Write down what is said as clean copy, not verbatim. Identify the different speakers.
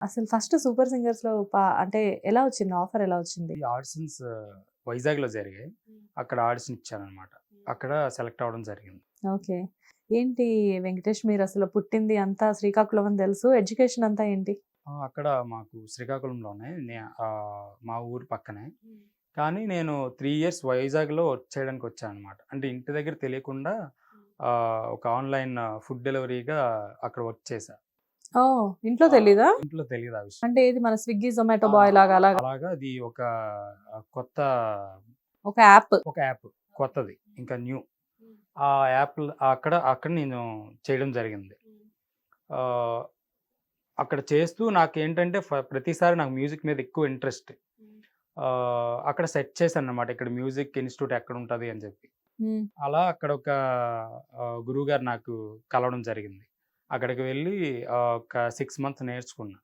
Speaker 1: అసలు first 'super సింగర్స్‌లో' అంటే ఎలా వచ్చింది? ఆఫర్ ఎలా వచ్చింది?
Speaker 2: ఈ ఆడిషన్స్ వైజాగ్‌లో జరిగాయి. అక్కడ ఆడిషన్ ఇచ్చాననమాట. అక్కడ సెలెక్ట్ అవ్వడం జరిగింది.
Speaker 1: ఓకే. ఏంటి వెంకటేష్ మీరసలు పుట్టింది అంతా శ్రీకాకుళం అని తెలుసు. ఎడ్యుకేషన్ అంతా ఏంటి?
Speaker 2: అక్కడ మాకు శ్రీకాకుళంలోనే మా ఊరు పక్కనే. కానీ నేను 3 ఇయర్స్ వైజాగ్‌లో వర్క్ చేయడానికి వచ్చాననమాట. అంటే ఇంటి దగ్గర తెలియకుండా ఒక ఆన్‌లైన్ ఫుడ్ డెలివరీగా అక్కడ వర్క్ చేశా.
Speaker 1: ఓహ్! ఇంట్లో తెలీదా?
Speaker 2: ఇంట్లో తెలీదు ఆ విషయం.
Speaker 1: అంటే ఏది మన స్విగ్గీ, జొమాటో
Speaker 2: ఆ!
Speaker 1: బాయ్ లాగా అలాగా?
Speaker 2: అలాగా అది ఒక కొత్త
Speaker 1: ఒక యాప్.
Speaker 2: యాప్ కొత్తది. ఇంకా న్యూ. ఆ యాప్‌ల్ అక్కడ అక్కడ నేను చేయడం జరిగింది. ఆహ్, అక్కడ చేస్తూ నాకేంటంటే ప్రతిసారి నాకు మ్యూజిక్ మీద ఎక్కువ ఇంట్రెస్ట్. అక్కడ సెర్చ్ చేశాననమాట. ఇక్కడ మ్యూజిక్ ఇన్‌స్టిట్యూట్ ఎక్కడుంటది అని చెప్పి.
Speaker 1: హ్మ్.
Speaker 2: అలా అక్కడ ఒక గురువుగారు నాకు కలవడం జరిగింది. అక్కడికి వెళ్ళి ఒక 6 మంత్స్ నేర్చుకున్నా.